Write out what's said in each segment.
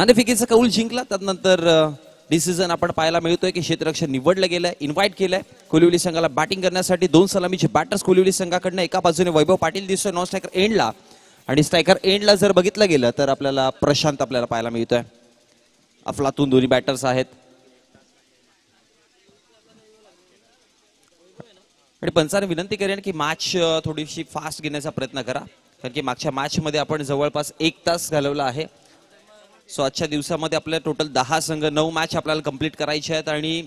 नाणेफेकीचा कौल जिंकला. त्यानंतर डिसिजन आपण पाहायला मिळतोय की क्षेत्ररक्षक निवडलं गेलंय, इन्व्हाइट केलंय कोलिवली संघाला बॅटिंग करण्यासाठी. 2 सलामीचे बॅटर्स कोलिवली संघाकडनं. एका बाजूने वैभव पाटील दिसतोय नॉन स्ट्रायकर एंडला, आणि स्ट्रायकर एंडला जर बघितलं गेलं तर आपल्याला प्रशांत आपल्याला पाहायला मिळतोय. अफलातून दोन्ही बॅटर्स आहेत. आणि पंचाने विनंती करेन की मॅच थोडीशी फास्ट घेण्याचा प्रयत्न करा, कारण की मागच्या मॅच मध्ये आपण जवळपास 1 तास घालवला आहे. सो आजच्या दिवसामध्ये आपल्या टोटल 10 संघ 9 मॅच आपल्याला कंप्लीट करायचे आहेत. आणि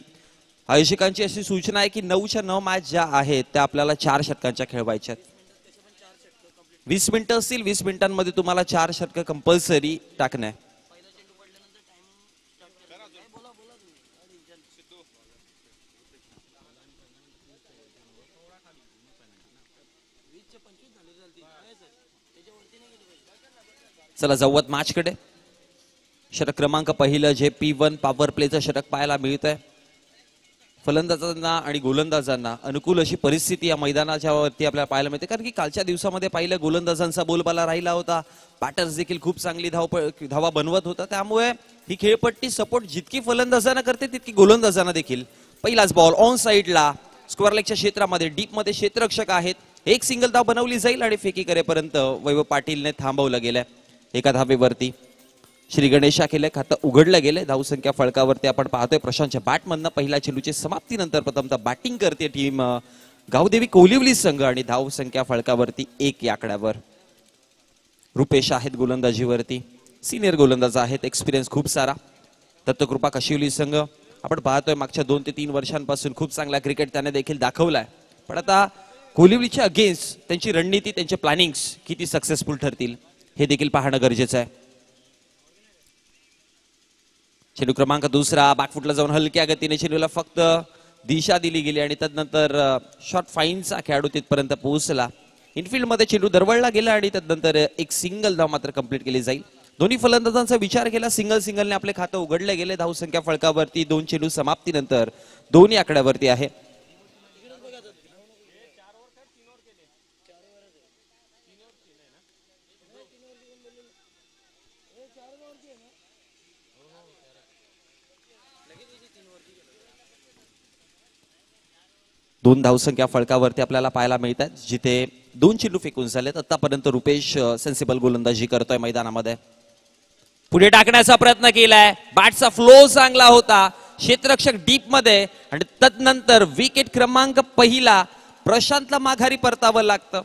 आयोजकांची अशी सूचना आहे की 9च्या 9 मॅच ज्या आहेत त्या आपल्याला 4 षटकांच्या खेळवायच्या आहेत. 20 मिनिटं असतील, 20 मिनिटांमध्ये तुम्हाला 4 षटकं कंपल्सरी टाकणं आहे. चला जाऊयात मॅच कडे. षटक क्रमांक पहिलं जे P1 पॉवर प्लेचं षटक पाहायला मिळत आहे. फलंदाजांना आणि गोलंदाजांना अनुकूल अशी परिस्थिती या मैदानाच्या वरती आपल्याला पाहायला मिळते, कारण की कालच्या दिवसामध्ये पाहिलं गोलंदाजांचा बोलबाला राहिला होता. बॅटर्स देखील खूप चांगली धावा बनवत होता. त्यामुळे ही खेळपट्टी सपोर्ट जितकी फलंदाजांना करते तितकी गोलंदाजांना देखील. पहिलाच बॉल ऑन साइडला स्क्वेअर लेगच्या क्षेत्रामध्ये डीप मध्ये क्षेत्ररक्षक आहेत. एक सिंगल धाव बनवली जाईल आणि फेकी करेपर्यंत वैभव पाटीलने थांबवलं गेलंय. एका धावेवरती श्री गणेशा केले, खातं उघडलं गेले. धावसंख्या फळकावरती आपण पाहतोय प्रशांतच्या बॅटमधनं पहिल्या चेंडूची समाप्तीनंतर प्रथमतः बॅटिंग करते टीम गावदेवी कोलिवली संघ, आणि धावसंख्या फळकावरती 1 या आकड्यावर. रुपेश आहेत गोलंदाजीवरती, सिनियर गोलंदाज आहेत, एक्सपिरियन्स खूप सारा. दत्तकृपा कशिवली संघ आपण पाहतोय मागच्या 2 ते 3 वर्षांपासून खूप चांगला क्रिकेट त्याने देखील दाखवलाय. पण आता कोलिवलीच्या अगेन्स्ट त्यांची रणनीती, त्यांचे प्लॅनिंग्स किती सक्सेसफुल ठरतील हे देखील पाहणं गरजेचं आहे. चेंडू क्रमांक दुसरा बॅकफुटला जाऊन हलक्या गतीने चेंडूला फक्त दिशा दिली गेली, आणि त्यानंतर शॉर्ट फाईनचा खेळाडू तिथपर्यंत पोहोचला. इनफिल्ड मध्ये चेंडू दरवळला गेला आणि त्यानंतर एक सिंगल धाव मात्र कंप्लीट केली जाईल. दोन्ही फलंदाजांचा विचार केला, सिंगलने आपले खातं उघडले गेले. धावसंख्या फळकावरती 2 चेंडू समाप्तीनंतर 2 आकड्यावरती आहे. दोन धावसंख्या फळकावरती आपल्याला पाहायला मिळतात, जिथे 2 चेंडू फेकून झालेत. आतापर्यंत रुपेश सेन्सिबल गोलंदाजी करतोय मैदानामध्ये. पुढे टाकण्याचा प्रयत्न केलाय, बॅटचा फ्लो चांगला होता, क्षेत्ररक्षक डीप मध्ये, आणि तदनंतर विकेट क्रमांक पहिला प्रशांतला माघारी परतावं लागतं.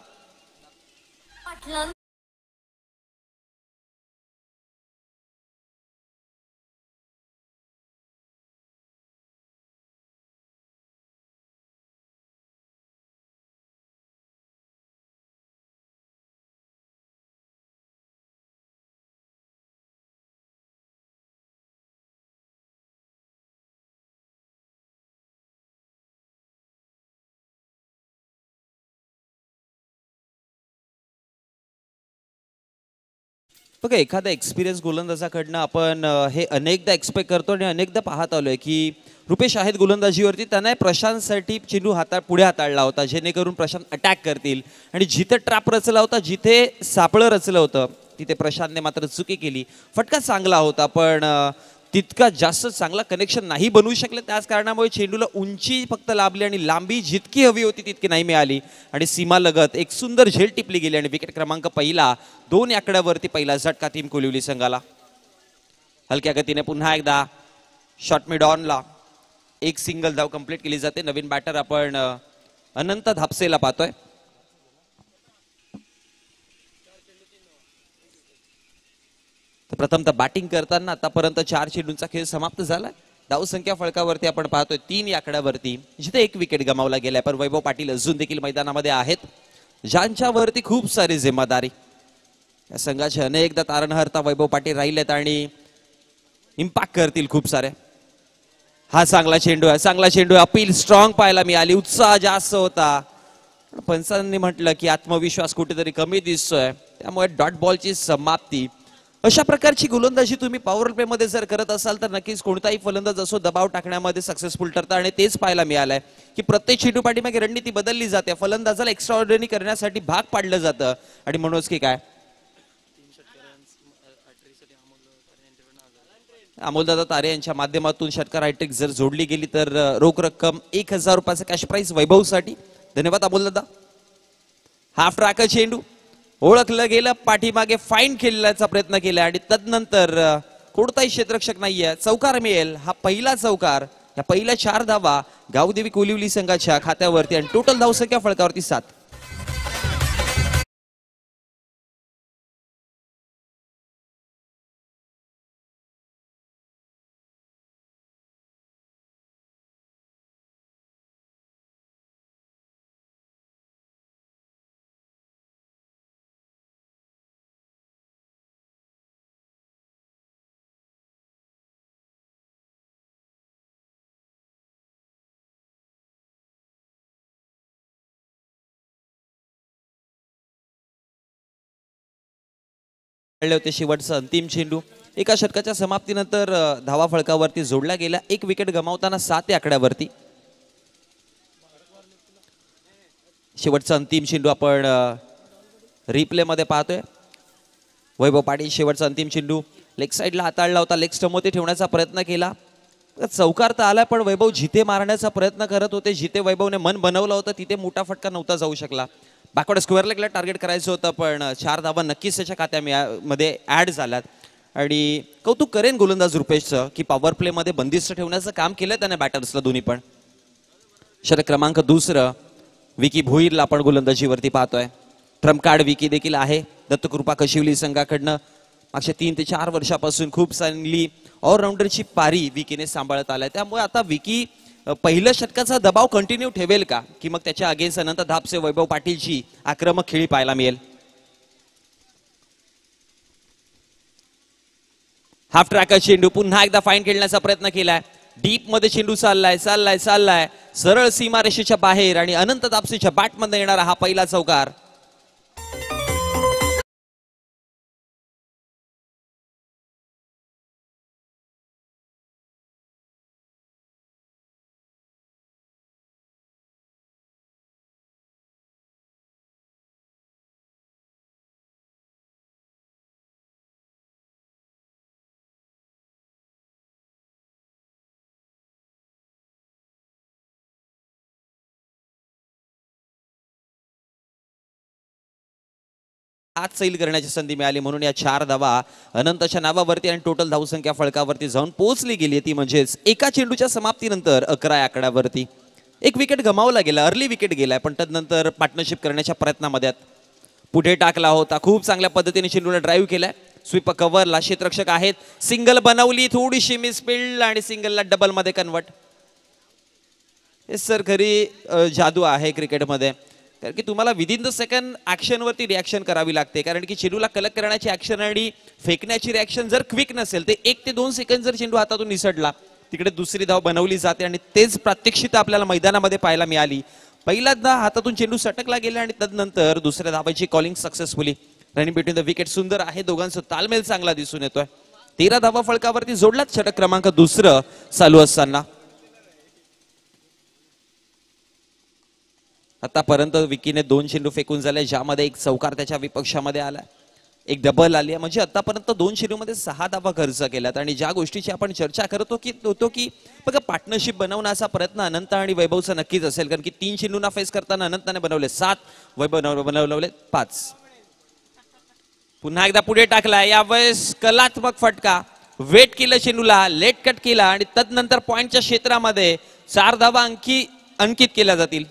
बघा, एखाद्या एक्सपिरियन्स गोलंदाजाकडनं आपण हे अनेकदा एक्सपेक्ट करतो आणि अनेकदा पाहत आलोय की रुपेश आहेत गोलंदाजीवरती, त्याने प्रशांतसाठी चेंडू पुढे हाताळला होता, जेणेकरून प्रशांत अटॅक करतील. आणि जिथे ट्रॅप रचला होता, जिथे सापळं रचलं होतं, तिथे प्रशांतने मात्र चुकी केली. फटका चांगला होता, पण तितका जास्त चांगला कनेक्शन नाही बनवू शकले. त्याच कारणामुळे चेंडूला उंची फक्त लाभली आणि लांबी जितकी हवी होती तितकी नाही मिळाली, आणि सीमा लगत एक सुंदर झेल टिपली गेली. आणि विकेट क्रमांक पहिला 2 आकड्यावरती पहिला झटका टीम कोलिवली संघाला. हलक्या गतीने पुन्हा एकदा शॉट मिड ऑनला एक सिंगल धाव कंप्लीट केली जाते. नवीन बॅटर आपण अनंत धापसेला पाहतोय. प्रथमतः बॅटिंग करताना आतापर्यंत 4 चेंडूंचा खेळ समाप्त झाला. धावसंख्या फळकावरती आपण पाहतोय 3 आकड्यावरती, जिथे 1 विकेट गमावला गेलाय. पण वैभव पाटील अजून देखील मैदानामध्ये आहेत, ज्यांच्यावरती खूप सारी जिम्मेदारी. या संघाचे अनेकदा तारणहारता वैभव पाटील राहिलेत आणि इम्पॅक्ट करतील खूप सारे. हा चांगला चेंडू आहे, अपील स्ट्रॉंग पाहायला मिळाली, उत्साह जास्त होता. पंचांनी म्हटलं की आत्मविश्वास कुठेतरी कमी दिसतोय, त्यामुळे डॉट बॉलची समाप्ती. अशा प्रकारची गोलंदाजी तुम्ही पॉवर प्ले मध्ये जर करत असाल तर नक्कीच कोणताही फलंदाज असो दबाव टाकण्यामध्ये सक्सेसफुल ठरता. आणि तेच पाहायला मिळालंय की प्रत्येक चेंडू पाठीमागे रणनीती बदलली जाते, फलंदाजाला एक्स्ट्राऑर्डिनरी करण्यासाठी भाग पाडलं जातं. आणि म्हणूनच की काय अमोलदादा तारे यांच्या माध्यमातून षटकार हायट्रिक जर जोडली गेली तर रोख रक्कम 1000 रुपयाचा कॅश प्राइज वैभवसाठी. धन्यवाद अमोलदादा. हाफ ट्रॅक चेंडू ओळखलं गेलं, पाठीमागे फाईन खेळण्याचा प्रयत्न केला आणि तदनंतर कोणताही क्षेत्ररक्षक नाहीये, चौकार मिळेल. हा पहिला चौकार, या पहिल्या 4 धावा गावदेवी कोलिवली संघाच्या खात्यावरती आणि टोटल धावसंख्या फलकावरती 7. होते शेवटचा अंतिम चेंडू. एका षटकाच्या समाप्तीनंतर धावा फळकावरती जोडला गेला. 1 विकेट गमावताना 7 या आकड्यावरती. शेवटचा अंतिम चेंडू आपण रिप्ले मध्ये पाहतोय. वैभव पाटील शेवटचा अंतिम चेंडू लेग साइडला हाताळला होता, लेग स्टंप मध्ये ठेवण्याचा प्रयत्न केला. चौकार तर आला पण वैभव जिथे मारण्याचा प्रयत्न करत होते, जिथे वैभवने मन बनवलं होतं तिथे मोठा फटका नव्हता जाऊ शकला. बॅकवर्ड स्क्वेअर लेगला टार्गेट करायचं होतं पण 4 धावा नक्कीच त्याच्या खात्यामध्ये ऍड झाल्यात. आणि कौतुक करेन गोलंदाज रुपेशचं की पॉवर प्ले मध्ये बंदिस्त ठेवण्याचं काम केलं त्याने बॅटर्सला दोन्ही पण. षटक क्रमांक 2 विकी भोईरला आपण गोलंदाजीवरती पाहतोय. ट्रम्प कार्ड विकी देखील आहे दत्तकृपा कशिवली संघाकडनं. मागच्या 3 ते 4 वर्षापासून खूप चांगली ऑलराऊंडरची पारी विकीने सांभाळत आलाय. त्यामुळे आता विकी पहिल्या षटकाचा दबाव कंटिन्यू ठेवेल का, की मग त्याच्या अगेन्स्ट अनंत धापसे वैभव पाटीलची आक्रमक खेळी पाहायला मिळेल. हाफ ट्रॅकर चेंडू पुन्हा एकदा फाईन खेळण्याचा प्रयत्न केलाय. डीप मध्ये चेंडू चाललाय सरळ सीमारेषेच्या बाहेर आणि अनंत दापसेच्या बॅटमध्ये येणारा हा पहिला चौकार. आज सैल करण्याची संधी मिळाली म्हणून या 4 धावा अनंतच्या नावावरती आणि टोटल धावसंख्या फळकावरती जाऊन पोहोचली गेली. ती म्हणजेच एका चेंडूच्या समाप्तीनंतर 11 या आकड्यावरती. 1 विकेट गमावला गेला, अर्ली विकेट गेलाय पण तदनंतर पार्टनरशिप करण्याच्या प्रयत्नामध्ये पुढे टाकला होता. खूप चांगल्या पद्धतीने चेंडूला ड्राईव्ह केलाय. स्वीप कव्हरला क्षेत्ररक्षक आहेत, सिंगल बनवली, थोडीशी मिसफिल्ड आणि सिंगलला डबल मध्ये कन्वर्ट. हे सर खरी जादू आहे क्रिकेटमध्ये, कारण की तुम्हाला विदिन द सेकंड ऍक्शन वरती रिॲक्शन करावी लागते. कारण की चेंडूला कलेक्ट करण्याची ऍक्शन आणि फेकण्याची रिॲक्शन जर क्विक नसेल ते 1 ते 2 सेकंद जर चेंडू हातातून निसटला तिकडे दुसरी धाव बनवली जाते आणि तेच प्रात्यक्षिक आपल्याला मैदानामध्ये पाहायला मिळाली. पहिल्यांदा हातातून चेंडू सटकला गेला आणि तदनंतर दुसऱ्या धावाची calling successfully. Running between the wicket सुंदर आहे, दोघांचा तालमेल चांगला दिसून येतोय. 13 धावा फळकावरती जोडलात षटक क्रमांक 2 चालू असताना. आतापर्यंत विकीने 2 चेंडू फेकून झाले, ज्यामध्ये 1 चौकार त्याच्या विपक्षामध्ये आला, 1 डबल आली. म्हणजे आतापर्यंत 2 चेंडूमध्ये 6 धावा खर्च केल्यात. आणि ज्या गोष्टीची आपण चर्चा करतो की बघा पार्टनरशिप बनवण्याचा प्रयत्न अनंत आणि वैभवचा नक्कीच असेल, कारण की 3 चेंडूंना फेस करताना अनंताने बनवले 7, वैभव बनवले 5. पुन्हा एकदा पुढे टाकला, यावेळेस कलात्मक फटका, वेट केलं चेंडूला, लेट कट केला आणि तदनंतर पॉइंटच्या क्षेत्रामध्ये 4 धावा अंकित केल्या जातील.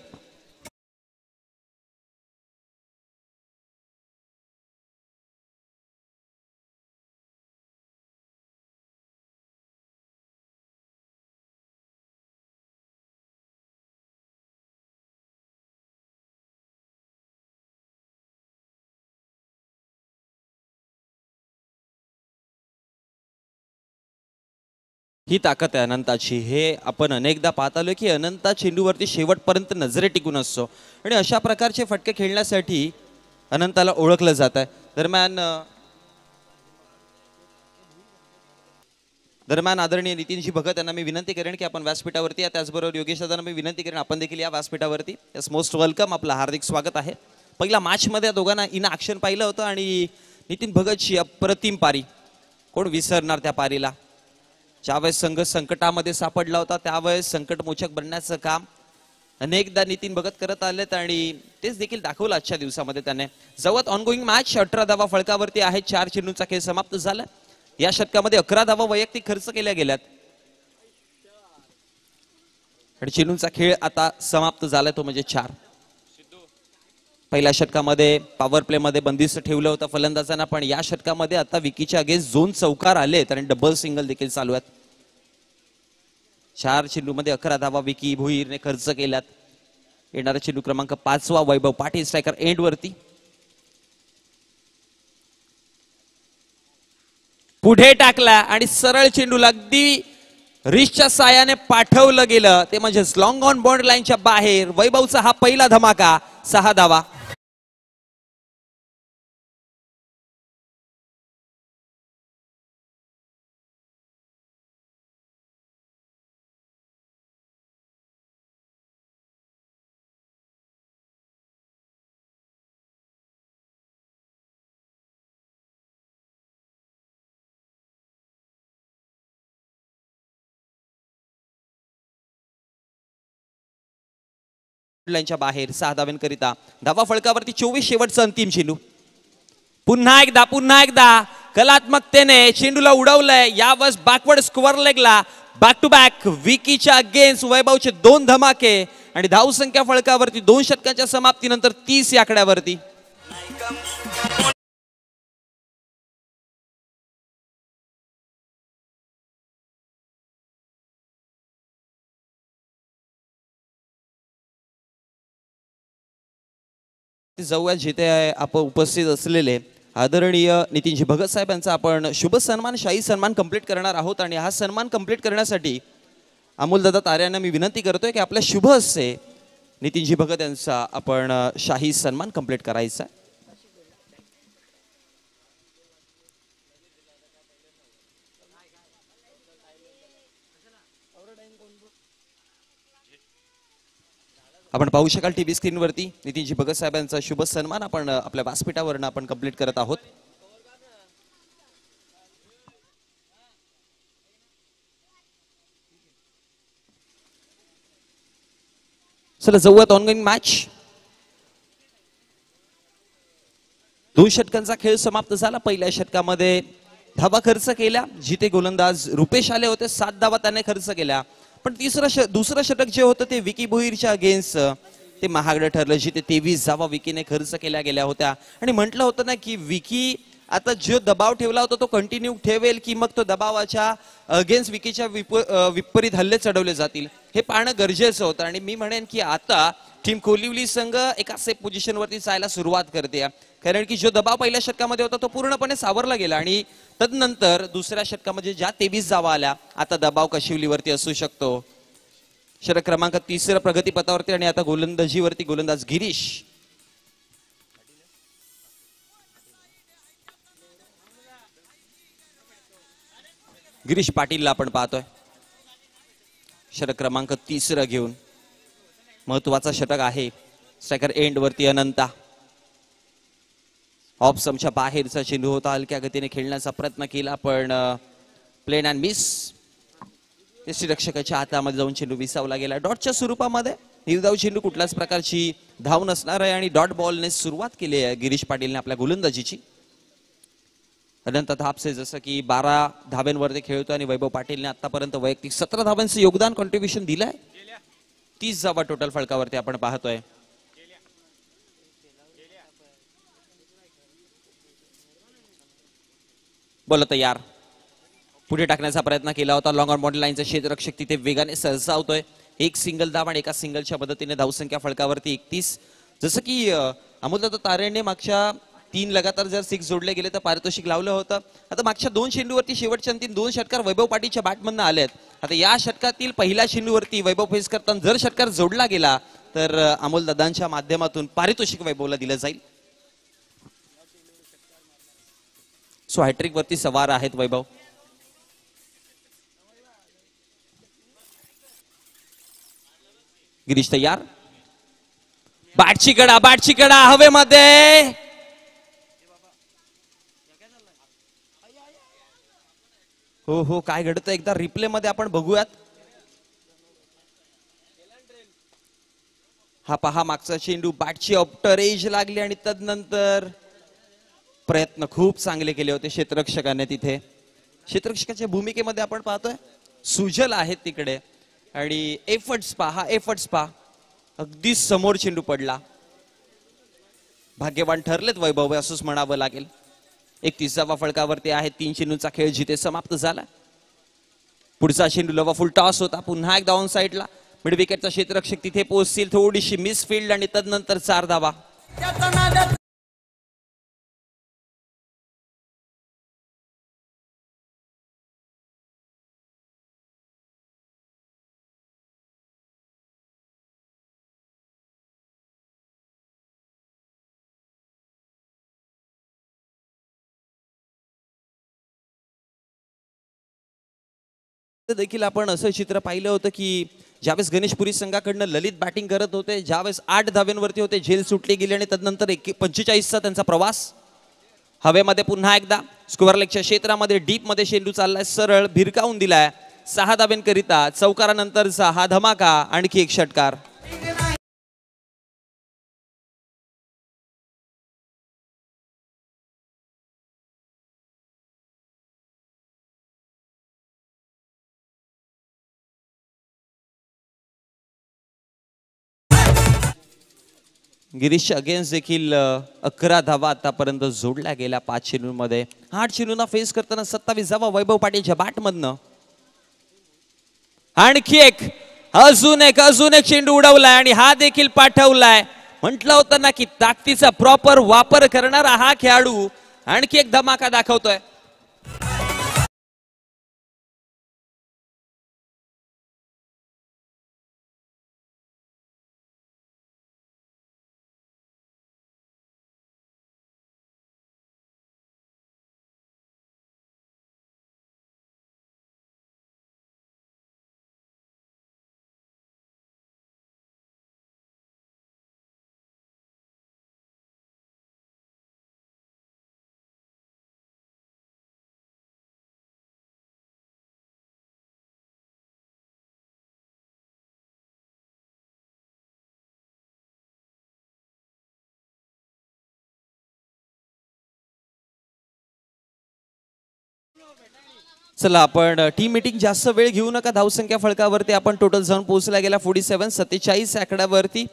ही ताकद आहे अनंताची. हे आपण अनेकदा पाहत आलो की अनंता चेंडूवरती शेवटपर्यंत नजरे टिकून असतो आणि अशा प्रकारचे फटके खेळण्यासाठी अनंताला ओळखलं जात आहे. दरम्यान आदरणीय नितीनजी भगत यांना मी विनंती करेन की आपण व्यासपीठावरती या, त्याचबरोबर योगेश दादांना मी विनंती करेन आपण देखील या व्यासपीठावरती. यस, मोस्ट वेलकम, आपलं हार्दिक स्वागत आहे. पहिल्या मॅचमध्ये दोघांना इन ॲक्शन पाहिलं होतं आणि नितीन भगतची अप्रतिम पारी, कोण विसरणार त्या पारीला. ज्यावेळेस संघ संकटामध्ये सापडला होता त्यावेळेस संकटमोचक बनण्याचं काम अनेकदा नितीन भगत करत आलेत आणि तेच देखील दाखवलं आजच्या दिवसामध्ये त्याने. जवळ ऑनगोईंग मॅच 18 धावा फलकावरती आहे. 4 चेंडूंचा खेळ समाप्त झाला. या षटकामध्ये 11 धावा वैयक्तिक खर्च केल्या गेल्यात आणि चेंडूंचा खेळ आता समाप्त झालाय तो म्हणजे 4. पहिल्या षटकामध्ये पॉवर प्ले मध्ये बंदिस्त ठेवलं होतं फलंदाजांना, पण या षटकामध्ये आता विकीच्या अगेन्स्ट 2 चौकार आलेत आणि डबल सिंगल देखील चालू आहेत. 4 चेंडूमध्ये 11 धावा विकी भुईरने खर्च केल्यात. येणारा चेंडू क्रमांक 5 वैभव पाटील स्ट्रायकर एंड वरती. पुढे टाकला आणि सरळ चेंडूला अगदी रिशच्या सायाने पाठवलं गेलं ते म्हणजेच लॉंग ऑन बॉन्ड लाईनच्या बाहेर. वैभवचा हा पहिला धमाका. 6 धावा. लाईनच्या बाहेर 6 धावांकरिता धावा फळकावरती 24 शेवटचा अंतिम चेंडू. पुन्हा एकदा कलात्मकतेने चेंडूला उडवलंय. यावेळेस बॅकवर्ड स्क्वेअर लेगला बॅक टू बॅक विकीच्या अगेन्स्ट वैभवचे 2 धमाके आणि धावसंख्या फळकावरती 2 षटकांच्या समाप्तीनंतर 30 या आकड्यावरती. जवळ जिथे आपण उपस्थित असलेले आदरणीय नितीनजी भगत साहेब यांचा आपण शुभ सन्मान शाही सन्मान कंप्लीट करणार आहोत आणि हा सन्मान कंप्लीट करण्यासाठी अमोलदादा ताऱ्यांना मी विनंती करतोय की आपल्या शुभ हस्ते नितीनजी भगत यांचा आपण शाही सन्मान कंप्लीट करायचा. आपण पाहू शकाल टीव्ही स्क्रीनवरती नितीनजी भगत साहेबांचा शुभ सन्मान आपण आपल्या व्यासपीठावरून आपण कंप्लीट करत आहोत. चला जाऊयात ऑनगोइंग मॅच. 2 षटकांचा खेळ समाप्त झाला. पहिल्या षटकामध्ये धावा खर्च केल्या. जिथे गोलंदाज रुपेश आले होते 7 धावा त्याने खर्च केल्या. पण दुसरं षटक जे होतं ते विकी भोईरच्या अगेन्स्ट ते महागडं ठरलं. जिथे 23 धावा विकीने खर्च केल्या गेल्या होत्या आणि म्हटलं होतं ना की विकी आता जो दबाव ठेवला होता तो कंटिन्यू ठेवेल की मग तो दबावाच्या अगेन्स्ट विकीच्या विपरीत हल्ले चढवले जातील हे पाहणं गरजेचं होतं. आणि मी म्हणेन की आता टीम कोलिवली संघ एका सेफ पोझिशनवरती जायला सुरुवात करते, कारण की जो दबाव पहिल्या षटकामध्ये होता तो पूर्णपणे सावरला गेला आणि तदनंतर दुसऱ्या षटकामध्ये ज्या 23 धावा आल्या आता दबाव कशिवलीवरती असू शकतो. षटक क्रमांक 30 प्रगतीपथावरती आणि आता गोलंदाजीवरती गोलंदाज गिरीश पाटीलला आपण पाहतोय. षटक क्रमांक 30 घेऊन महत्वाचा षटक आहे. स्ट्रायकर एंड वरती अनंता. ऑफ समच्या बाहेरचा चेंडू होता. हलक्या गतीने खेळण्याचा प्रयत्न केला पण प्लेन अँड मिस. रक्षकाच्या हातामध्ये जाऊन चेंडू विसावला गेला. डॉटच्या स्वरूपामध्ये निर्धाव चेंडू कुठल्याच प्रकारची धाव नसणार आहे आणि डॉट बॉलने सुरुवात केली आहे गिरीश पाटीलने आपल्या गोलंदाजीची. अनंत धापसे जसं की 12 धाब्यांवरती खेळतो आणि वैभव पाटीलने आतापर्यंत वैयक्तिक 17 धाब्यांचं योगदान कॉन्ट्रीब्युशन दिलंय. 30 धावा टोटल फलकावरती आपण पाहतोय. बोला तयार. पुढे टाकण्याचा प्रयत्न केला होता. लॉंग ऑन बॉन्ड लाईनचा क्षेत्ररक्षक तिथे वेगाने सरसावतोय. एक सिंगल धाव आणि एका सिंगलच्या मदतीने धावसंख्या फलकावरती 31. जसं की अमोलदादा तारेने मागच्या 3 लगातार जर 6 जोडले गेले तर पारितोषिक लावलं होतं. आता मागच्या 2 चेंडूवरती शेवटच्या अंतिम 2 षटकार वैभव पाटीलच्या बॅटमधनं आलेत. आता या षटकातील पहिल्या चेंडूवरती वैभव फेस करताना जर षटकार जोडला गेला तर अमोलदादांच्या माध्यमातून पारितोषिक वैभवला दिलं जाईल. सो हॅट्रिक वरती सवार आहेत वैभव. गिरीश तयार. बॅटची कडा हवेमध्ये. हो हो, काय घडतं एकदा रिप्ले मध्ये आपण बघूयात. हा पहा मागचा चेंडू बॅटची ऑप्टर एज लागली आणि तदनंतर प्रयत्न खूप चांगले केले होते क्षेत्ररक्षकाने तिथे. क्षेत्ररक्षकाच्या भूमिकेमध्ये आपण पाहतोय सुजल आहेत तिकडे आणि एफर्ट्स पहा अगदी समोर चेंडू पडला. भाग्यवान ठरलेत वैभव असंच म्हणावं लागेल. 31व्या फळकावरती आहे. 3 चेंडूंचा खेळ जिथे समाप्त झाला. पुढचा चेंडू लवा फुल टॉस होता. पुन्हा एकदा ऑन साइडला मिड विकेटचा क्षेत्ररक्षक तिथे पोहोचतील. थोडीशी मिसफिल्ड आणि तदनंतर 4 धावा. देखील आपण असं चित्र पाहिलं होतं की ज्यावेळेस गणेशपुरी संघाकडनं ललित बॅटिंग करत होते, ज्यावेळेस 8 धाव्यांवरती होते, झेल सुटली गेली आणि तदनंतर 45चा त्यांचा प्रवास. हवेमध्ये पुन्हा एकदा स्क्वेअर लेगच्या क्षेत्रामध्ये डीप मध्ये चेंडू चाललाय, सरळ भिरकावून दिलाय. 6 धाव्यांकरिता चौकारानंतरचा हा धमाका. आणखी एक षटकार. गिरीश अगेन्स्ट देखील 11 धावा आतापर्यंत जोडल्या गेल्या 5 चेंडूंमध्ये. 8 चेंडूंना फेस करताना 27 धावा वैभव पाटीलच्या बॅटमधनं. आणखी एक अजून एक चेंडू उडवलाय आणि हा देखील पाठवलाय. म्हटलं होतं ना की ताकदीचा प्रॉपर वापर करणारा हा खेळाडू आणखी एक धमाका दाखवतोय. चला आपण टीम मीटिंग जास्त वेळ घेऊ नका. धावसंख्या फळकावरती आपण टोटल जाऊन पोहोचला गेला 47. 47 आकड्यावरती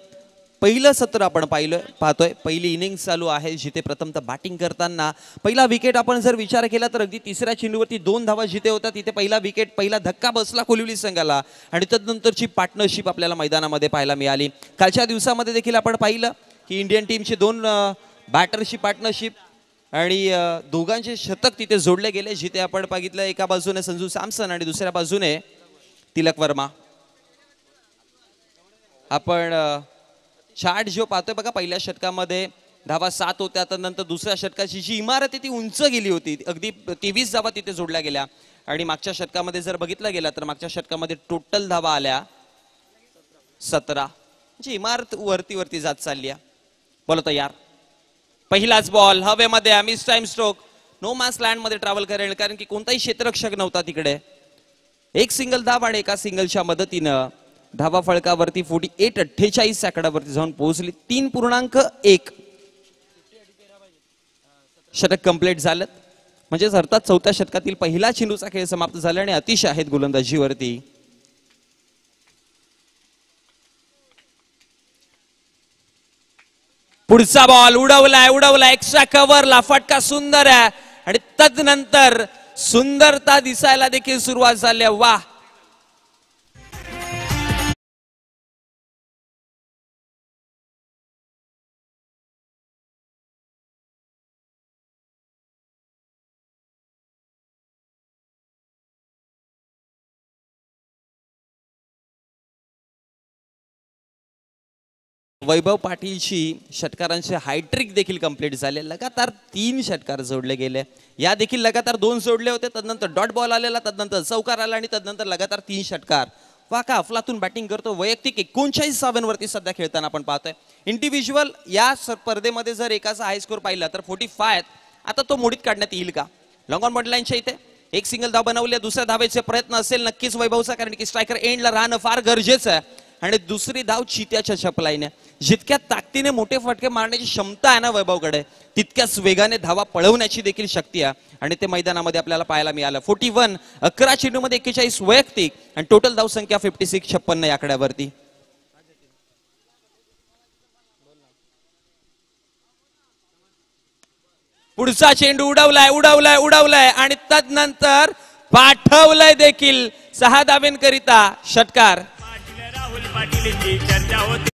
पहिलं सत्र आपण पाहतोय. पहिली इनिंग चालू आहे जिथे प्रथमतः बॅटिंग करताना पहिला विकेट आपण जर विचार केला तर अगदी तिसऱ्या चेंडूवरती 2 धावा जिथे होता तिथे पहिला विकेट, पहिला धक्का बसला कोलिवली संघाला आणि तदनंतरची पार्टनरशिप आपल्याला मैदानामध्ये पाहायला मिळाली. कालच्या दिवसामध्ये देखील आपण पाहिलं की इंडियन टीमची 2 बॅटरची पार्टनरशिप आणि दोघांचे शतक तिथे जोडले गेले जिथे आपण बघितलं एका बाजूने संजू सॅमसन आणि दुसऱ्या बाजूने तिलक वर्मा. आपण चार्ट जो पाहतोय बघा, पहिल्या षटकामध्ये धावा 7 होत्या, त्यानंतर दुसऱ्या षटकाची जी इमारत आहे ती उंच गेली होती. अगदी 23 धावा तिथे जोडल्या गेल्या आणि मागच्या षटकामध्ये जर बघितलं गेला तर मागच्या षटकामध्ये टोटल धावा आल्या 17. जी इमारत वरती जात चालली आहे. बोला तयार. पहिलाच बॉल हवेमध्ये, mistime stroke. No man's land मध्ये ट्रॅव्हल करेल कारण की कोणताही क्षेत्ररक्षक नव्हता तिकडे. एक सिंगल धाव आणि एका सिंगलच्या मदतीनं धावा फळकावरती 48 आकड्यावरती जाऊन पोहोचली. 3.1 षटक कंप्लीट झालं. म्हणजेच अर्थात 4थ्या षटकातील पहिला चेंडूचा खेळ समाप्त झाला आणि अतिशय आहेत गोलंदाजीवरती. पुढचा बॉल उडवलाय एक्स्ट्रा कव्हरला, फटका सुंदर आहे आणि तदनंतर सुंदरता दिसायला देखील सुरुवात झाली. वाह. वैभव पाटीलची षटकारांचे हायट्रिक देखील कंप्लीट झाले. लगातार 3 षटकार जोडले गेले. या देखील लगातार 2 जोडले होते, तदनंतर डॉट बॉल आलेला, तदनंतर चौकार आला आणि तदनंतर लगातार 3 षटकार. वाका अफलातून बॅटिंग करतो. वैयक्तिक 39 धावांवरती सध्या खेळताना आपण पाहतोय. इंडिव्हिज्युअल या स्पर्धेमध्ये जर एकाचा हाय स्कोर पाहिला तर 45 आहेत. आता तो मोडीत काढण्यात येईल का? लॉंग ऑन बॉर्डर लाईनच्या इथे एक सिंगल धाव बनवली, दुसऱ्या धावेचे प्रयत्न असेल नक्कीच वैभवचा, कारण की स्ट्रायकर एंडला राहणं फार गरजेचं आहे. आणि दुसरी धाव चित्याच्या छपलाईने. जितक्या ताकदीने मोठे फटके मारण्याची क्षमता आहे ना वैभवकडे, तितक्याच वेगाने धावा पळवण्याची देखील शक्ती आहे आणि ते मैदानामध्ये आपल्याला पाहायला मिळालं. 41 11 चेंडूमध्ये 41 वैयक्तिक आणि टोटल धाव संख्या 56 56 या आकड्यावरती. पुढचा चेंडू उडवलाय उडवलाय उडवलाय आणि तदनंतर पाठवलंय देखील 6 धावेंकरिता षटकार. राहुल पाटीलची चर्चा होती.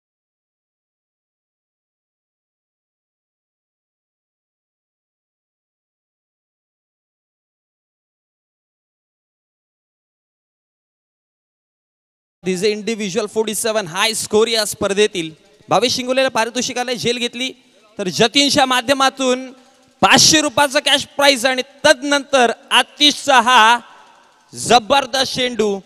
इंडिव्हिज्युअल 47 हाय स्कोर या स्पर्धेतील भावेश शिंगोलेला पारितोषिकाला झेल घेतली तर जतीनच्या माध्यमातून 500 रुपयाचा कॅश प्राइज आणि तदनंतर आतिशचा हा जबरदस्त चेंडू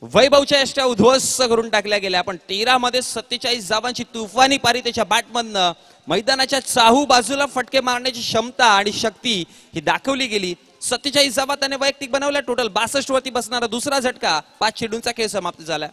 वैभवच्या यष्ट्या उद्ध्वस्त करून टाकल्या गेल्या. पण 13 मध्ये 47 धावांची तुफानी पारी त्याच्या बॅटमधनं मैदानाच्या चाहू बाजूला फटके मारण्याची क्षमता आणि शक्ती ही दाखवली गेली. 47 धावा त्याने वैयक्तिक बनवल्या. टोटल 62 वरती बसणारा दुसरा झटका. 5 चेंडूंचा खेळ समाप्त झाला.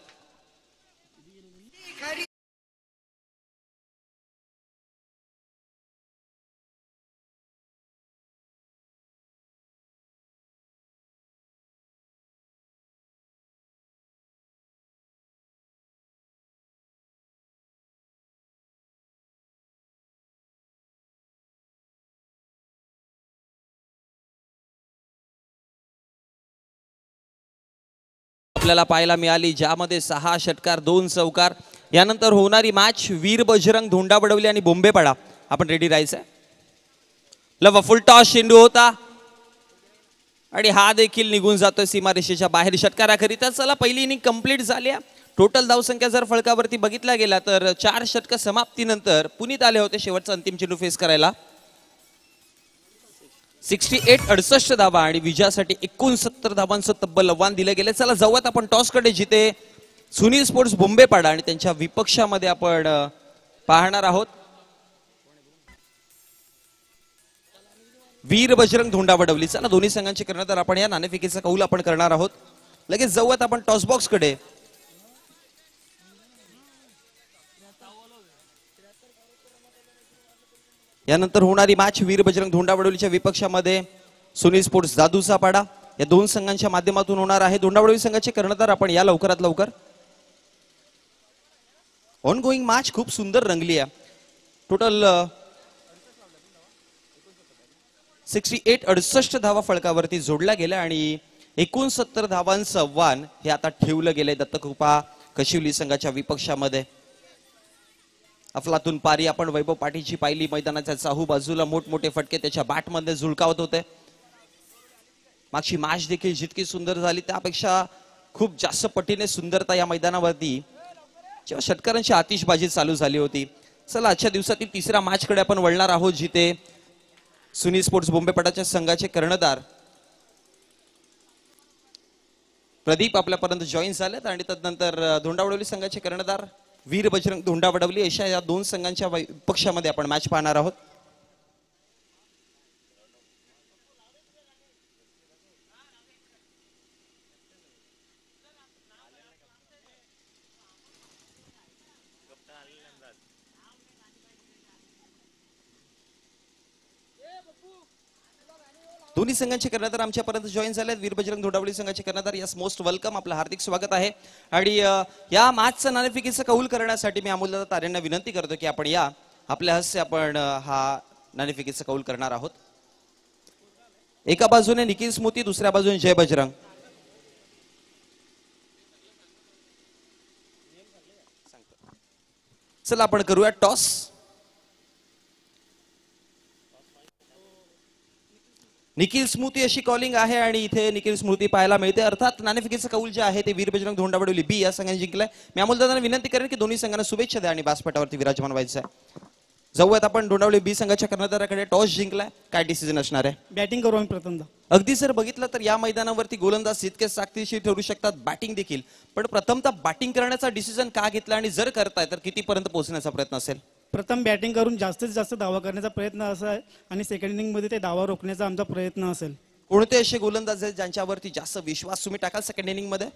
आपल्याला पाहायला मिळाली, ज्यामध्ये 6 षटकार 2 चौकार. यानंतर होणारी मॅच वीर बजरंग धोंडावडवली आणि बोंबेपाडा. आपण रेडी राहायचंय. लव फुल टॉस चेंडू होता आणि हा देखील निघून जातोय सीमारेषेच्या बाहेर षटकाराकरिता. चला, पहिली इनिंग कंप्लीट झाली. टोटल धावसंख्या जर फलकावरती बघितला गेला तर 4 षटक समाप्तीनंतर पुनीत आले होते शेवटचा अंतिम चेंडू फेस करायला. 68 68 धावा आणि विजयासाठी 69 धावांचं तब्बल आव्हान दिलं गेलं. चला जाऊयात आपण टॉस कडे, जिथे सुनील स्पोर्ट्स बोंबेपाडा आणि त्यांच्या विपक्षामध्ये आपण पाहणार आहोत वीर बजरंग धोंडावडवली. चला, दोन्ही संघांचे कर्णधार आपण या नाणेफेकीचा कौल आपण करणार आहोत. लगेच जाऊयात आपण टॉस बॉक्स कडे. यानंतर होणारी मॅच वीर बजरंग धोंडावडवलीच्या विपक्षामध्ये सुनील स्पोर्ट्स दादूचा पाडा या दोन संघांच्या माध्यमातून होणार आहे. धोंडावडवली संघाचे कर्णधार आपण या लवकरात लवकर. ऑन गोईंग मॅच खूप सुंदर रंगली आहे. टोटल 68 68 धावा फलकावरती जोडल्या गेल्या आणि 69 धावांचं आव्हान हे आता ठेवलं गेलंय दत्तकृपा कशिवली संघाच्या विपक्षामध्ये. अफलातून पारी आपण वैभव पाटीलची पाहिली. मैदानाच्या चाहू बाजूला मोठमोठे फटके त्याच्या बॅटमध्ये झुळकावत होते. मागची मॅच देखील जितकी सुंदर झाली त्यापेक्षा खूप जास्त पटीने सुंदरता या मैदानावरती जेव्हा षटकारांची आतिषबाजी चालू झाली होती. चला, आजच्या दिवसातील तिसऱ्या मॅच कडे आपण वळणार आहोत, जिथे सुनील स्पोर्ट्स बोंबेपाडाच्या संघाचे कर्णधार प्रदीप आपल्यापर्यंत जॉईन झालेत आणि तदनंतर धोंडावडवली संघाचे कर्णधार वीर बजरंग धोंडावडवली अशा या दोन संघांच्या पक्षामध्ये आपण मॅच पाहणार आहोत. दोन्ही संघांचे कर्णधार आमच्यापर्यंत जॉईन झाले. वीर बजरंग धोंडावली संघाचे कर्णधार, यस मोस्ट वेलकम, आपलं हार्दिक स्वागत आहे. आणि या मॅचचं नाणेफेकीचं कौल करण्यासाठी मी अमोलदादा तारेंना विनंती करतो की आपण या आपल्या हस्ते आपण हा नाणेफेकीचं कौल करणार आहोत. एका बाजूने निखिल स्मृती, दुसऱ्या बाजूने जय बजरंग. चला आपण करूया टॉस. निखिल स्मृती अशी कॉलिंग आहे आणि इथे निखिल स्मृती पाहायला मिळते. अर्थात नाणेफेकीचं कौल जे आहे ते वीर बजरंग धोंडावडवली बी या संघाने जिंकलंय. मी अमोलदादांना विनंती करेन की दोन्ही संघांना शुभेच्छा द्या आणि व्यासपीठावरती विराजमान व्हायचं आहे. जाऊयात आपण धोंडावडवली बी संघाच्या कर्णधाराकडे. टॉस जिंकलाय, काय डिसिजन असणार आहे? बॅटिंग करू आम्ही प्रथमतः. अगदी जर बघितलं तर या मैदानावरती गोलंदाज इतके ताकदीशीर ठरू शकतात, बॅटिंग देखील. पण प्रथमतः बॅटिंग करण्याचा डिसिजन का घेतला आणि जर करताय तर कितीपर्यंत पोहोचण्याचा प्रयत्न असेल? प्रथम बॅटिंग करून जास्तीत जास्त धावा करण्याचा प्रयत्न असा आहे आणि सेकंड इनिंग मध्ये ते धावा रोखण्याचा आमचा प्रयत्न असेल. कोणते असे गोलंदाज आहेत ज्यांच्यावरती जास्त विश्वास तुम्ही टाकाल सेकंड इनिंग मध्ये?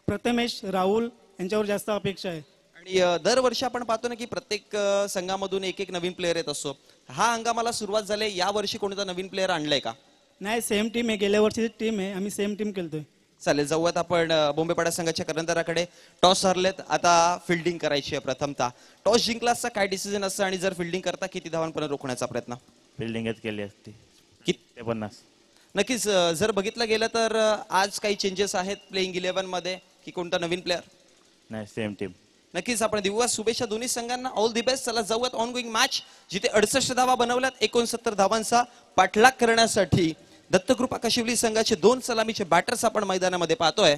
प्रथमेश, राहुल यांच्यावर जास्त अपेक्षा आहे. आणि दरवर्षी आपण पाहतो ना की प्रत्येक संघामधून एक एक नवीन प्लेअर येत असतो. हा हंगामाला सुरुवात झाली, या वर्षी कोणता नवीन प्लेअर आणलाय का? नाही, सेम टीम आहे, गेल्या वर्षीची टीम आहे, आम्ही सेम टीम खेळतोय. चालेल, जाऊयात आपण बोंबेपाडा संघाच्या करंदाराकडे. टॉस हरलेत, आता फिल्डिंग करायची आहे. प्रथमतः टॉस जिंकला असता काय डिसिजन असतं आणि जर फिल्डिंग करता किती धावांपर्यंत रोखण्याचा प्रयत्न? फिल्डिंगच केली असती. किती? 50. नक्कीच. जर बघितलं गेलं तर आज काही चेंजेस आहेत प्लेइंग 11 मध्ये की कोणता नवीन प्लेअर? नाही, सेम टीम. नक्कीच आपण देऊया शुभेच्छा दोन्ही संघांना. All the best. चला जाऊयात ऑन गोईंग मॅच, जिथे 68 धावा बनवल्यात. 69 धावांचा पाठलाग करण्यासाठी दत्तकृपा कशिवली संघाचे 2 सलामीचे बॅटर्स आपण मैदानामध्ये पाहतोय.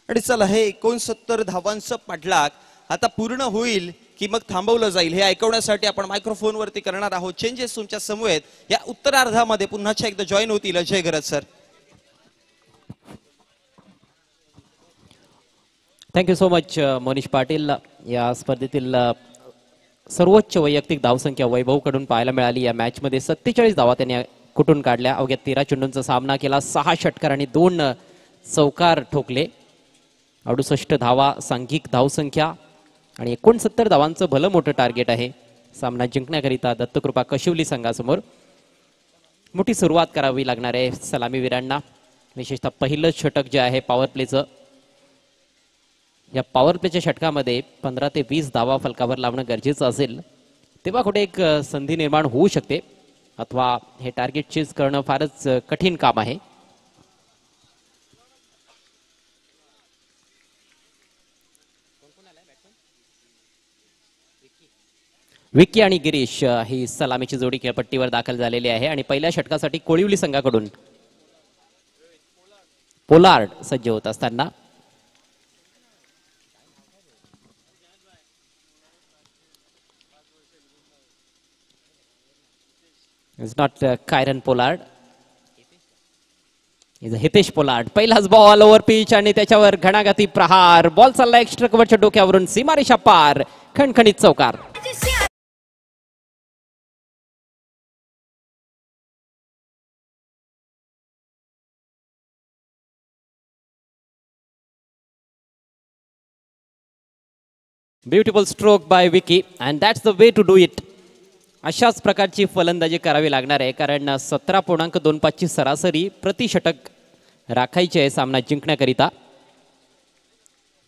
आणि चला, हे 69 धावांचं पाठलाग आता पूर्ण होईल की मग थांबवलं जाईल हे ऐकवण्यासाठी आपण मायक्रोफोन वरती करणार आहोत. चेंजेस तुमच्या समोर आहेत. या उत्तरार्धामध्ये पुन्हा एकदा जॉईन होतील अजय गरज sir. Thank you so much Manish Patil. या स्पर्धेतील सर्वोच्च वैयक्तिक धावसंख्या वैभवकडून पाहायला मिळाली. या मॅचमध्ये 47 धावा त्यांनी कुठून काढल्या. अवघ्या 13 चेंडूंचा सामना केला, 6 षटकार आणि 2 चौकार ठोकले. 68 धावा सांघिक धावसंख्या आणि 69 धावांचं भलं मोठं टार्गेट आहे. सामना जिंकण्याकरिता दत्तकृपा कशिवली संघासमोर मोठी सुरुवात करावी लागणार आहे सलामीवीरांना. विशेषतः पहिलं षटक जे आहे पॉवर प्लेचं, या पॉवर प्लेच्या षटकामध्ये 15 ते 20 धावा फलकावर लावणं गरजेचं असेल, तेव्हा कुठे एक संधी निर्माण होऊ शकते, अथवा हे टार्गेट चेज करणं फारच कठीण काम आहे. विक्की आणि गिरीश ही सलामीची जोडी खेळपट्टीवर दाखल झालेली आहे. आणि पहिल्या षटकासाठी कोळिवली संघाकडून पोलार्ड सज्ज होत असताना it's not Kieron Pollard, is Hitesh Pollard. पहिलाच बॉल ओव्हर पिच आणि त्याच्यावर घणाघाती प्रहार. बॉल चालला एक्स्ट्रा कव्हरच्या डोक्यावरून, सीमारेषा पार, खणखणीत चौकार. Beautiful stroke by Vicky and that's the way to do it. अशाच प्रकारची फलंदाजी करावी लागणार आहे, कारण 17.25 ची सरासरी प्रति षटक राखायची आहे सामना जिंकण्याकरिता.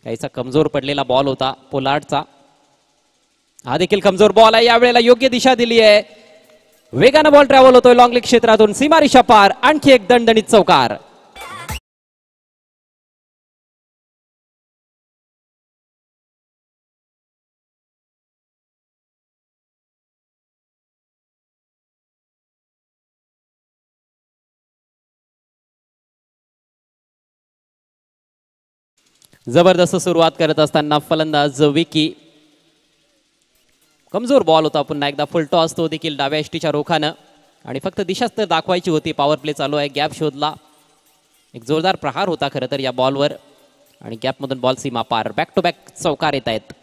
काहीसा कमजोर पडलेला बॉल होता पोलार्डचा. हा देखील कमजोर बॉल आहे. यावेळेला योग्य दिशा दिली आहे, वेगानं बॉल ट्रॅव्हल होतोय लॉंग लेग क्षेत्रातून, सीमारेषा पार, आणखी एक दणदणीत चौकार. जबरदस्त सुरुवात करत असताना फलंदाज विकी, कमजोर बॉल होता. पुन्हा एकदा फुल टॉस, तो देखील डाव्या एष्टीच्या रोखानं, आणि फक्त दिशाच तर दाखवायची होती. पॉवर प्ले चालू आहे, गॅप शोधला. एक जोरदार प्रहार होता खरं तर या बॉलवर, आणि गॅपमधून बॉल सीमा पार. बॅक टू बॅक चौकार येत आहेत.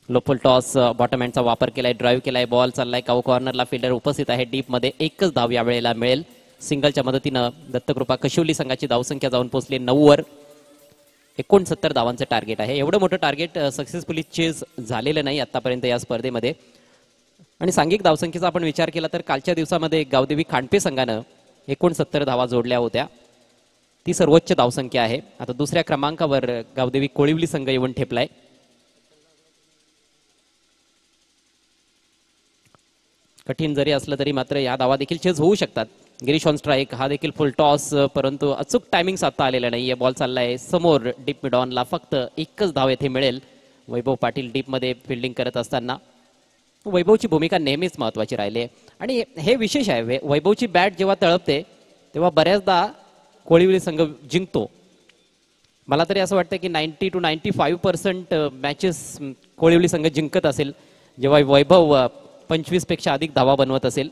लो फुल टॉस, बॉटम हँडचा वापर केलाय, ड्राईव्ह केलाय, बॉल चाललाय काऊ कॉर्नरला. फिल्डर उपस्थित आहे डीपमध्ये. एकच धाव यावेळेला मिळेल. सिंगलच्या मदतीनं दत्तकृपा कशिवली संघाची धावसंख्या जाऊन पोहोचली 9 वर. 69 धावांचं टार्गेट आहे. एवढं मोठं टार्गेट सक्सेसफुली चेज झालेलं नाही आतापर्यंत या स्पर्धेमध्ये. आणि सांघिक धावसंख्येचा आपण विचार केला तर कालच्या दिवसामध्ये गावदेवी खांडपे संघानं 69 धावा जोडल्या होत्या. ती सर्वोच्च धावसंख्या आहे. आता दुसऱ्या क्रमांकावर गावदेवी कोळिवली संघ येऊन ठेपलाय. कठीण जरी असलं तरी मात्र या धावा देखील चेज होऊ शकतात. गिरीश ऑन स्ट्राईक, हा देखील फुल टॉस, परंतु अचूक टायमिंग साधता आलेला नाही. बॉल चाललाय समोर डीप मिड ऑनला. फक्त एकच धाव येथे मिळेल. वैभव पाटील डीपमध्ये फिल्डिंग करत असताना वैभवची भूमिका नेहमीच महत्वाची राहिली आहे. आणि हे विशेष आहे, वैभवची बॅट जेव्हा तळपते तेव्हा बऱ्याचदा कोळिवली संघ जिंकतो. मला तरी असं वाटतं की 90 to 95% मॅचेस कोळिवली संघ जिंकत असेल, जेव्हा वैभव 25 पेक्षा अधिक धावा बनवत असेल.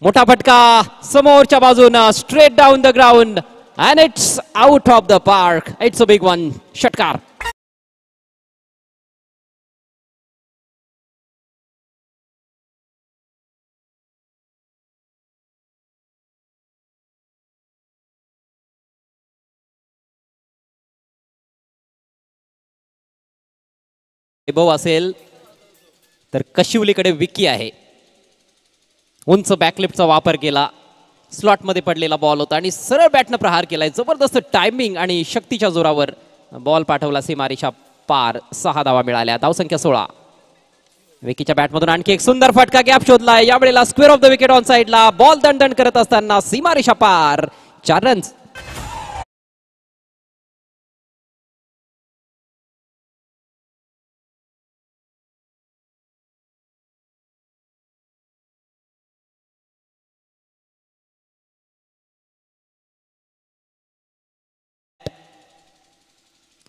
मोठा फटका समोरच्या बाजूने, straight down the ground, and it's out of the park. It's a big one. षटकार. वैभव असेल तर कशिवलीकडे विकी आहे. उंच बॅकलिफ्टचा वापर केला, स्लॉटमध्ये पडलेला बॉल होता आणि सरळ बॅटनं प्रहार केलाय. जबरदस्त टायमिंग आणि शक्तीच्या जोरावर बॉल पाठवला सीमारेषा पार. 6 धावा मिळाल्या. धावसंख्या 16. विकीच्या बॅटमधून आणखी एक सुंदर फटका, गॅप शोधलाय. यावेळेला square of the wicket on साइडला. बॉल दणदण करत असताना सीमारेषा पार. 4 रन्स.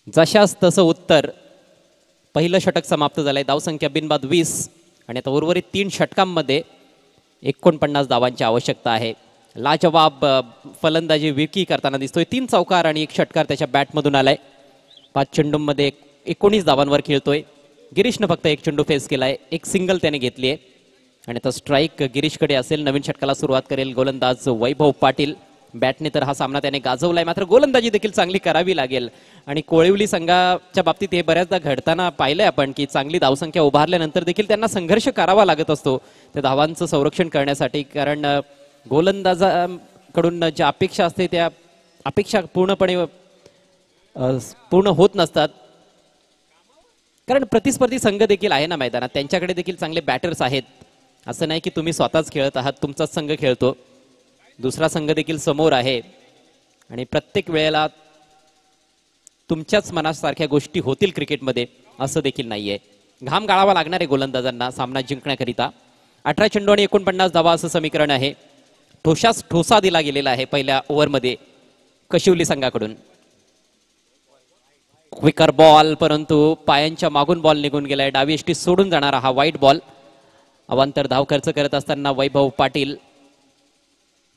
जशास तसं उत्तर. पहिलं षटक समाप्त झालंय. धावसंख्या बिनबाद 20 आणि आता उर्वरित 3 षटकांमध्ये 49 धावांची आवश्यकता आहे. लाजवाब फलंदाजी विकी करताना दिसतोय. 3 चौकार आणि 1 षटकार त्याच्या बॅटमधून आलाय. 5 चेंडूंमध्ये 19 धावांवर खेळतोय. गिरीशनं फक्त 1 चेंडू फेस केलाय. 1 सिंगल त्याने घेतली आहे आणि आता स्ट्राईक गिरीशकडे असेल. नवीन षटकाला सुरुवात करेल गोलंदाज वैभव पाटील. बॅटने तर हा सामना त्याने गाजवलाय, मात्र गोलंदाजी देखील चांगली करावी लागेल. आणि कोळिवली संघाच्या बाबतीत हे बऱ्याचदा घडताना पाहिलंय आपण की चांगली धावसंख्या उभारल्यानंतर देखील त्यांना संघर्ष करावा लागत असतो त्या धावांचं संरक्षण करण्यासाठी. कारण गोलंदाजाकडून ज्या अपेक्षा असते त्या अपेक्षा पूर्णपणे पूर्ण होत नसतात. कारण प्रतिस्पर्धी संघ देखील आहे ना मैदानात, त्यांच्याकडे देखील चांगले बॅटर्स आहेत. असं नाही की तुम्ही स्वतःच खेळत आहात, तुमचाच संघ खेळतो, दुसरा संघ देखील समोर आहे. आणि प्रत्येक वेळेला तुमच्याच मनासारख्या गोष्टी होतील क्रिकेटमध्ये असं देखील नाहीये. घाम गाळावा लागणार आहे गोलंदाजांना सामना जिंकण्याकरिता. 18 चेंडू आणि 49 धावा असं समीकरण आहे. ठोसा दिला गेलेला आहे पहिल्या ओव्हरमध्ये कशिवली संघाकडून. क्विकर बॉल, परंतु पायांच्या मागून बॉल निघून गेलाय. डावी यष्टी सोडून जाणारा हा वाईट बॉल. अवांतर धाव खर्च करत असताना वैभव पाटील.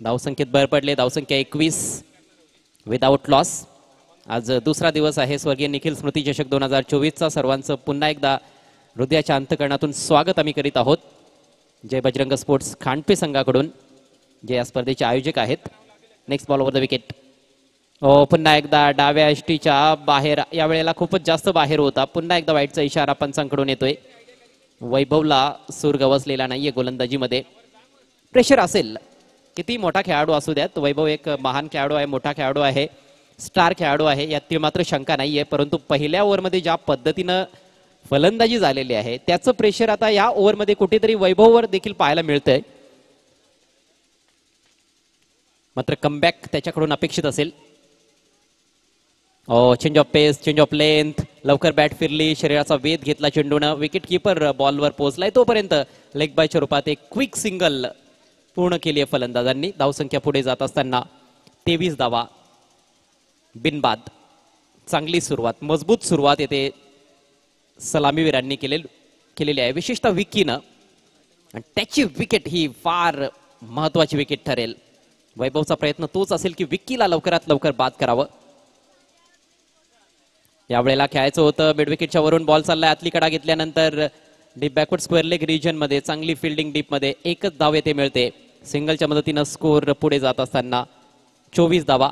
धावसंख्येत भर पडले. धावसंख्या 21 विदाउट लॉस. आज दुसरा दिवस आहे स्वर्गीय निखिल स्मृती चषक 2024चा. सर्वांचं पुन्हा एकदा हृदयाच्या अंतकरणातून स्वागत आम्ही करीत आहोत जय बजरंग स्पोर्ट्स खांडपे संघाकडून, जे या स्पर्धेचे आयोजक आहेत. Next ball over the wicket. पुन्हा एकदा डाव्या यष्टीच्या बाहेर, यावेळेला खूपच जास्त बाहेर होता. पुन्हा एकदा वाईटचा इशारा पंचांकडून येतोय. वैभवला सूर गवसलेला नाहीये गोलंदाजीमध्ये. प्रेशर असेल, किती मोठा खेळाडू असू द्यात. वैभव एक महान खेळाडू आहे, मोठा खेळाडू आहे, स्टार खेळाडू आहे, यात मात्र शंका नाहीये. परंतु पहिल्या ओव्हरमध्ये ज्या पद्धतीनं फलंदाजी झालेली आहे त्याचं प्रेशर आता या ओव्हरमध्ये कुठेतरी वैभववर देखील पाहायला मिळतंय. मात्र कमबॅक त्याच्याकडून अपेक्षित असेल. Change of pace, change of length, लवकर बॅट फिरली, शरीराचा वेध घेतला चेंडूनं. विकेट किपर बॉलवर पोहोचलाय तोपर्यंत लेग बायच्या रूपात एक क्विक सिंगल पूर्ण केली आहे फलंदाजांनी. धावसंख्या पुढे जात असताना 23 धावा बिनबाद. चांगली सुरुवात, मजबूत सुरुवात येथे सलामीवीरांनी केलेली आहे, विशेषतः विकीनं. आणि त्याची विकेट ही फार महत्वाची विकेट ठरेल. वैभवचा प्रयत्न तोच असेल की विकीला लवकरात लवकर बाद करावं. यावेळेला खेळायचं होतं. मिड विकेटच्या वरून बॉल चाललाय. आतली कडा घेतल्यानंतर deep backward square leg region मध्ये चांगली फिल्डिंग डीप मध्ये 1च धाव येथे मिळते. सिंगलच्या मदतीनं स्कोर पुढे जात असताना 24 धावा.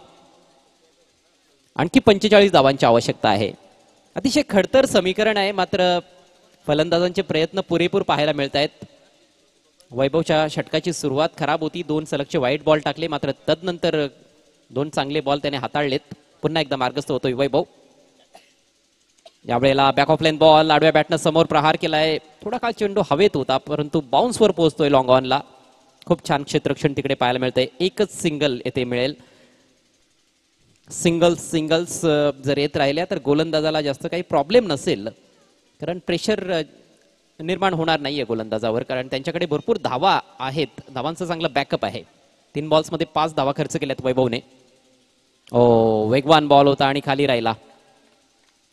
आणखी 45 धावांची आवश्यकता आहे. अतिशय खडतर समीकरण आहे, मात्र फलंदाजांचे प्रयत्न पुरेपूर पाहायला मिळत आहेत. वैभवच्या षटकाची सुरुवात खराब होती. 2 सलगचे वाईट बॉल टाकले, मात्र तदनंतर 2 चांगले बॉल त्याने हाताळलेत. पुन्हा एकदा मार्गस्थ होतोय वैभव. यावेळेला बॅक ऑफ लाईन बॉल, आडव्या बॅटनं समोर प्रहार केलाय. थोडा काळ चेंडू हवेत होता, परंतु बाउन्सवर पोहोचतोय लॉंग ऑनला. खूप छान क्षेत्ररक्षण तिकडे पाहायला मिळतंय. 1च सिंगल येथे मिळेल. सिंगल्स जर येत राहिल्या तर गोलंदाजाला जास्त काही प्रॉब्लेम नसेल, कारण प्रेशर निर्माण होणार नाहीये गोलंदाजावर, कारण त्यांच्याकडे भरपूर धावा आहेत. धावांचं चांगलं बॅकअप आहे. 3 बॉल्समध्ये 5 धावा खर्च केल्यात वैभवने. वेगवान बॉल होता आणि खाली राहिला.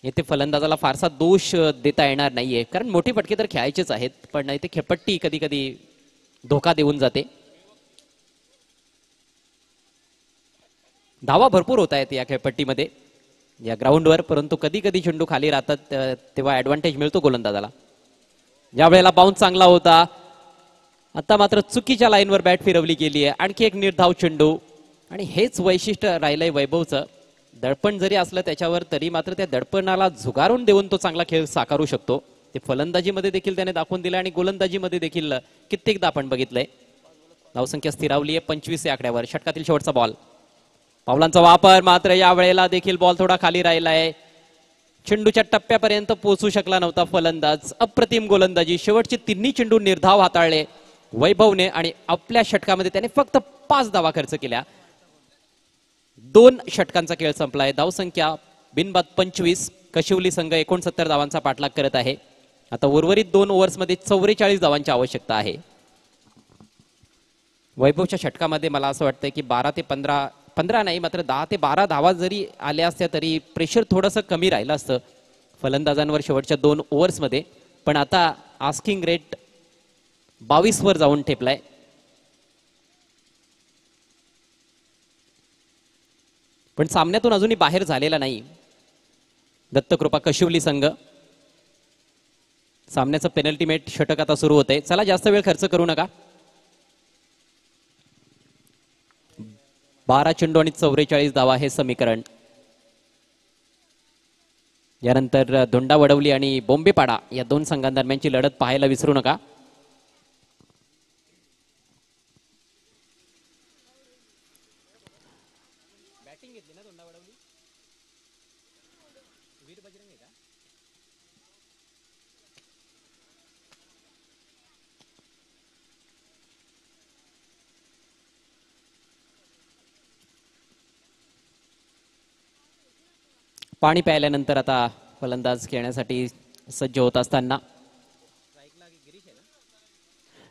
येथे फलंदाजाला फारसा दोष देता येणार नाहीये, कारण मोठी फटके तर खेळायचेच आहेत, पण इथे खेळपट्टी कधी कधी धोका देऊन जाते. धावा भरपूर होत आहेत या खेळपट्टीमध्ये, या ग्राउंडवर, परंतु कधी कधी चेंडू खाली राहतात तेव्हा ऍडव्हान्टेज मिळतो गोलंदाजाला. यावेळेला बाउन्स चांगला होता. आता मात्र चुकीच्या लाईनवर बॅट फिरवली गेली आहे. आणखी एक निर्धाव चेंडू, आणि हेच वैशिष्ट्य राहिलंय वैभवचं. दडपण जरी असलं त्याच्यावर, तरी मात्र त्या दडपणाला झुगारून देऊन तो चांगला खेळ साकारू शकतो. ते फलंदाजीमध्ये देखील त्याने दाखवून दिलं आणि गोलंदाजीमध्ये देखील कित्येकदा आपण बघितलंय. धावसंख्या स्थिरावली आहे 25 या आकड्यावर. षटकातील शेवटचा बॉल. पावलांचा वापर, मात्र या वेळेला देखील बॉल थोडा खाली राहिला आहे. चेंडूच्या टप्प्यापर्यंत पोहोचू शकला नव्हता फलंदाज. अप्रतिम गोलंदाजी. शेवटचे तिन्ही चेंडू निर्धाव हाताळले वैभवने आणि आपल्या षटकामध्ये त्याने फक्त 5 धावा खर्च केल्या. 2 षटकांचा खेळ संपलाय. धावसंख्या बिनबाद 25. कशिवली संघ 69 धावांचा पाठलाग करत आहे. आता उर्वरित 2 ओव्हर्समध्ये 44 धावांची आवश्यकता आहे. वैभवच्या षटकामध्ये मला असं वाटतं की 12 ते 15 नाही, मात्र 10 ते 12 धावा जरी आल्या असत्या तरी प्रेशर थोडंसं कमी राहिलं असतं फलंदाजांवर शेवटच्या 2 ओव्हर्समध्ये. पण आता आस्किंग रेट 22 वर जाऊन ठेपलाय. पण सामन्यातून अजूनही बाहेर झालेला नाही दत्तकृपा कशिवली संघ. सामन्याचं पेनल्टीमेट षटक आता सुरू होतंय. चला जास्त वेळ खर्च करू नका. 12 चेंडू आणि 44 धावा हे समीकरण. यानंतर धोंडा वडवली आणि बोंबेपाडा या 2 संघांदरम्यानची लढत पाहायला विसरू नका. पाणी प्यायल्यानंतर आता फलंदाज खेळण्यासाठी सज्ज होत असताना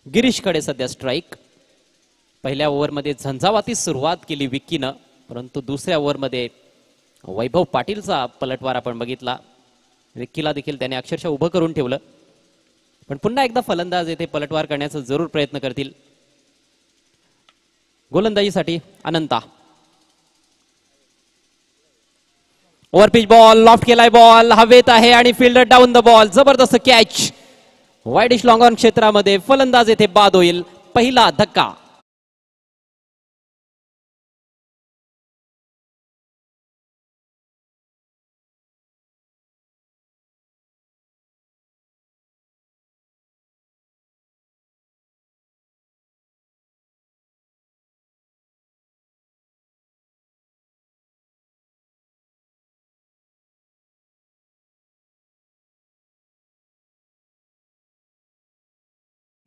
गिरीशकडे सध्या स्ट्राईक. पहिल्या ओव्हरमध्ये झंझावाती सुरुवात केली विक्कीनं, परंतु दुसऱ्या ओव्हरमध्ये वैभव पाटीलचा पलटवार आपण बघितला. विक्कीला देखील त्याने अक्षरशः उभं करून ठेवलं. पण पुन्हा एकदा फलंदाज येथे पलटवार करण्याचा जरूर प्रयत्न करतील. गोलंदाजीसाठी अनंता. ओव्हरपिच बॉल, लॉफ्ट केलाय बॉल, हवेत आहे आणि फिल्डर डाऊन द बॉल. जबरदस्त कॅच. वाईडिश लॉंग ऑन क्षेत्रामध्ये फलंदाज येथे बाद होईल. पहिला धक्का.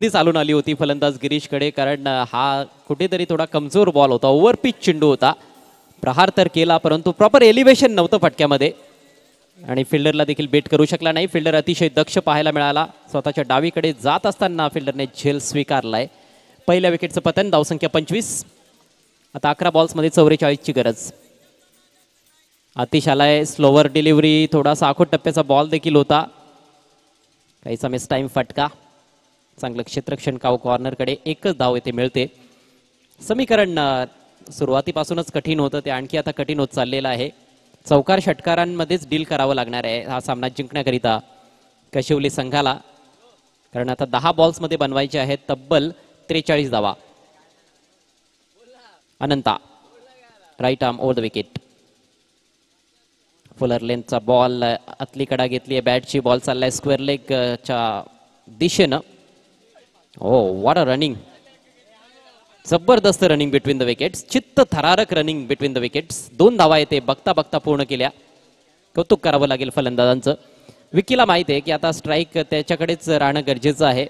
चालून आली होती फलंदाज गिरीशकडे, कारण हा कुठेतरी थोडा कमजोर बॉल होता. ओव्हरपिच चेंडू होता. प्रहार तर केला परंतु प्रॉपर एलिव्हेशन नव्हतं फटक्यामध्ये आणि फिल्डरला देखील बेट करू शकला नाही. फिल्डर अतिशय दक्ष पाहायला मिळाला. स्वतःच्या डावीकडे जात असताना फिल्डरने झेल स्वीकारलाय. पहिल्या विकेटचं पतन. धावसंख्या 25. आता 11 बॉल्समध्ये 44 ची गरज. अतिश आलाय. स्लोवर डिलिव्हरी, थोडासा आखूट टप्प्याचा बॉल देखील होता. काहीसा मिस टाइम फटका. चांगलं क्षेत्ररक्षण कॉर्नरकडे. एकच धाव येथे मिळते. समीकरण सुरुवातीपासूनच कठीण होतं, ते आणखी आता कठीण होत चाललेलं आहे. चौकार षटकारांमध्येच डील करावं लागणार आहे हा सामना जिंकण्याकरिता कशिवली संघाला, कारण आता 10 बॉल्समध्ये बनवायचे आहेत तब्बल 43 धावा. Ananta right arm over the wicket. Fuller लेंथचा बॉल आतली कडा घेतली आहे बॅटची. बॉल चाललाय स्क्वेअर लेग च्या दिशेनं. Oh what a running. जबरदस्त रनिंग बिटवीन द विकेट्स. चित्त थरारक रनिंग बिटवीन द विकेट्स. 2 धावा येते बघता बघता पूर्ण केल्या. कौतुक करावं लागेल फलंदाजांचं. विकीला माहिती आहे की आता स्ट्राईक त्याच्याकडेच राहणं गरजेचं आहे.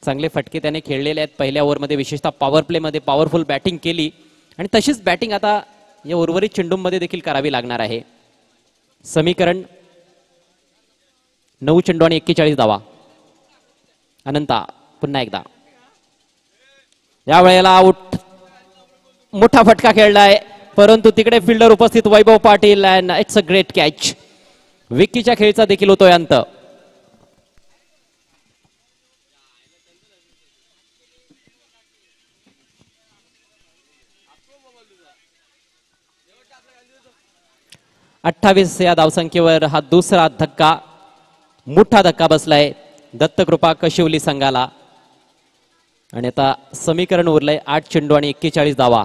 चांगले फटके त्याने खेळलेले आहेत पहिल्या ओव्हरमध्ये, विशेषतः पॉवर प्लेमध्ये पॉवरफुल बॅटिंग केली आणि तशीच बॅटिंग आता या उर्वरित चेंडूंमध्ये देखील करावी लागणार आहे. समीकरण 9 चेंडू आणि 41 धावा. अनंता पुन्हा एकदा. या वेळेला आउट. मोठा फटका खेळलाय परंतु तिकडे फिल्डर उपस्थित Vaibhav Patil and it's a great catch. विकीच्या खेळचा देखील होतोय अंत. अठ्ठावीस या धावसंख्येवर हा दुसरा धक्का. मोठा धक्का बसलाय दत्तकृपा कशिवली संघाला आणि आता समीकरण उरलंय 8 चेंडू आणि 41 धावा.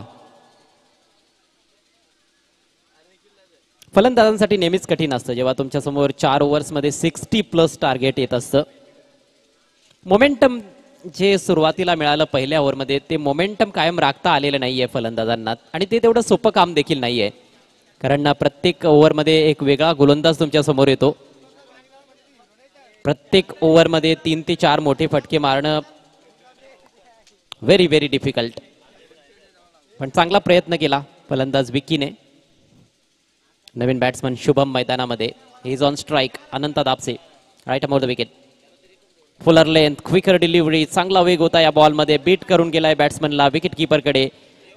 फलंदाजांसाठी नेहमीच कठीण असतं जेव्हा तुमच्या समोर 4 ओव्हर्समध्ये 60+ टार्गेट येत असतं. मोमेंटम जे सुरुवातीला मिळालं पहिल्या ओव्हरमध्ये ते मोमेंटम कायम राखता आलेलं नाहीये फलंदाजांना आणि ते तेवढं सोपं काम देखील नाहीये, कारण प्रत्येक ओव्हरमध्ये एक वेगळा गोलंदाज तुमच्या समोर येतो. प्रत्येक ओव्हरमध्ये 3 ते 4 मोठे फटके मारणं व्हेरी व्हेरी डिफिकल्ट. पण चांगला प्रयत्न केला फलंदाज विक्कीने. नवीन बॅट्समन शुभम मैदानामध्ये. He is on strike. Anant दाबसे राईट अमोर the wicket. Fuller length, quicker delivery, चांगला वेग होता या बॉलमध्ये. बीट करून गेलाय बॅट्समनला विकेट किपरकडे.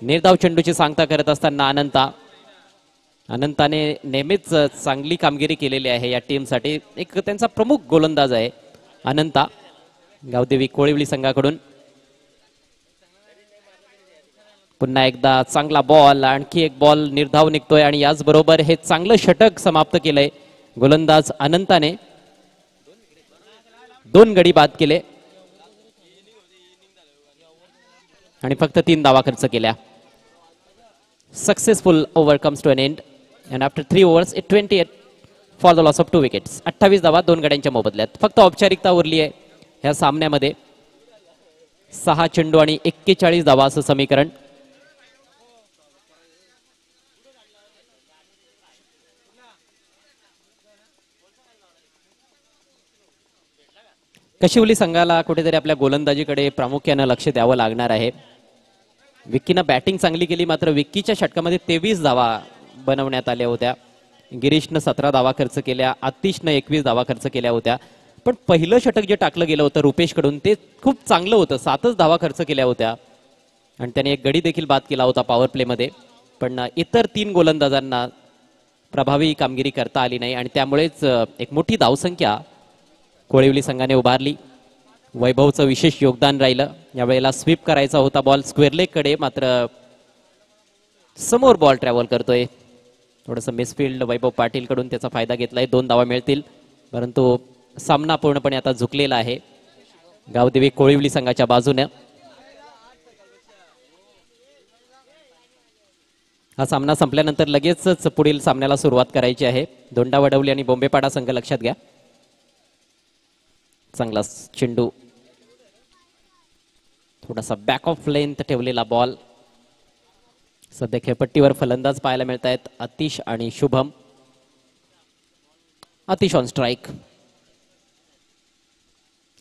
निर्धाव चेंडूची सांगता करत असताना अनंताने नेहमीच चांगली कामगिरी केलेली आहे या टीमसाठी. एक त्यांचा प्रमुख गोलंदाज आहे अनंता. गावदेवी कोळिवली संघाकडून पुन्हा एकदा चांगला बॉल. आणखी एक बॉल निर्धाव निघतोय आणि याचबरोबर हे चांगलं षटक समाप्त केलंय गोलंदाज अनंताने. 2 गडी बाद केले आणि फक्त 3 धावा खर्च केल्या. Successful over comes to an end and after 3 overs it 28 for the loss of 2 wickets. 28 धावा 2 गड्यांच्या मोबदल्यात. फक्त औपचारिकता उरली आहे ह्या सामन्यामध्ये. 6 चेंडू आणि 41 धावा असं समीकरण. कशिवली संघाला कुठेतरी आपल्या गोलंदाजीकडे प्रामुख्यानं लक्ष द्यावं लागणार आहे. विक्कीनं बॅटिंग चांगली केली, मात्र विक्कीच्या षटकामध्ये 23 धावा बनवण्यात आल्या होत्या. गिरीशनं 17 धावा खर्च केल्या. आतिशनं 21 धावा खर्च केल्या होत्या. पण पहिलं षटक जे टाकलं गेलं होतं रुपेशकडून ते खूप चांगलं होतं. 7च धावा खर्च केल्या होत्या आणि त्याने एक गडी देखील बाद केला होता पॉवर प्लेमध्ये. पण इतर 3 गोलंदाजांना प्रभावी कामगिरी करता आली नाही आणि त्यामुळेच एक मोठी धावसंख्या कोळिवली संघाने उभारली. वैभवचं विशेष योगदान राहिलं. यावेळेला स्वीप करायचा होता बॉल स्क्वेअर लेगकडे, मात्र समोर बॉल ट्रॅव्हल करतोय. थोडंसं मिसफिल्ड वैभव पाटील कडून त्याचा फायदा घेतलाय. 2 धावा मिळतील, परंतु सामना पूर्णपणे आता झुकलेला आहे गावदेवी कोळिवली संघाच्या बाजूने. हा सामना संपल्यानंतर लगेचच पुढील सामन्याला सुरुवात करायची आहे. दोंडावडवली आणि बोंबेपाडा संघ लक्षात घ्या. चांगला चेंडू, थोडासा बॅक ऑफ लेंथ ठेवलेला बॉल. सध्या खेळपट्टीवर फलंदाज पाहायला मिळत आहेत आतिश आणि शुभम. Atish on strike.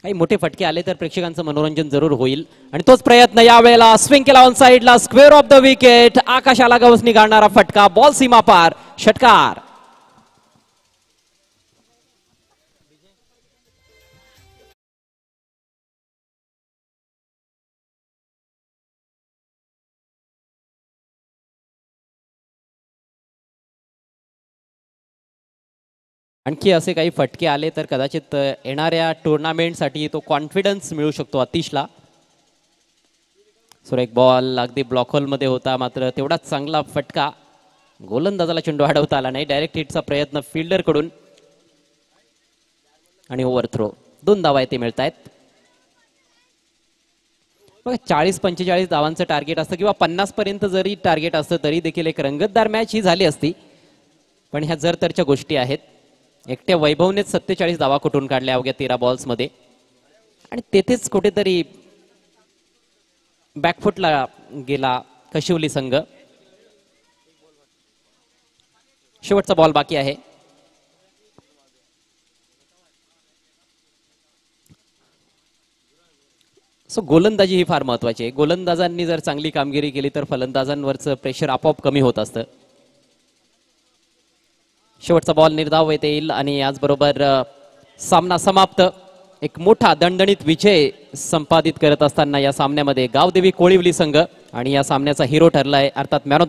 काही मोठे फटके आले तर प्रेक्षकांचं मनोरंजन जरूर होईल आणि तोच प्रयत्न यावेळेला. स्विंग केला ऑन साइडला. Square of the wicket. आकाशाला गवसणी घालणारा फटका. बॉल सीमा पार. षटकार. आणखी असे काही फटके आले तर कदाचित येणाऱ्या टुर्नामेंटसाठी तो कॉन्फिडन्स मिळू शकतो आतिशला. एक बॉल अगदी ब्लॉक होलमध्ये होता, मात्र तेवढाच चांगला फटका. गोलंदाजाला चेंडू अडवता आला नाही. डायरेक्ट हिटचा प्रयत्न फिल्डर कडून आणि ओव्हरथ्रो. 2 धावा येथे मिळत आहेत. 40-45 धावांचं टार्गेट असतं किंवा 50 पर्यंत जरी टार्गेट असतं तरी देखील एक रंगतदार मॅच ही झाली असती. पण ह्या जरतरच्या गोष्टी आहेत. एकट्या वैभवनेच 47 धावा कुठून काढल्या अवघ्या 13 बॉल्समध्ये आणि तेथेच कुठेतरी बॅकफुटला गेला कशिवली संघ. शेवटचा बॉल बाकी आहे. गोलंदाजी ही फार महत्वाची आहे. गोलंदाजांनी जर चांगली कामगिरी केली तर फलंदाजांवरचं प्रेशर आपोआप कमी होत असतं. शेवटचा बॉल निर्धाव येथे येईल आणि याचबरोबर सामना समाप्त. एक मोठा दणदणीत विजय संपादित करत असताना या सामन्यामध्ये गावदेवी कोळिवली संघ आणि या सामन्याचा हिरो ठरलाय, अर्थात मॅन ऑफ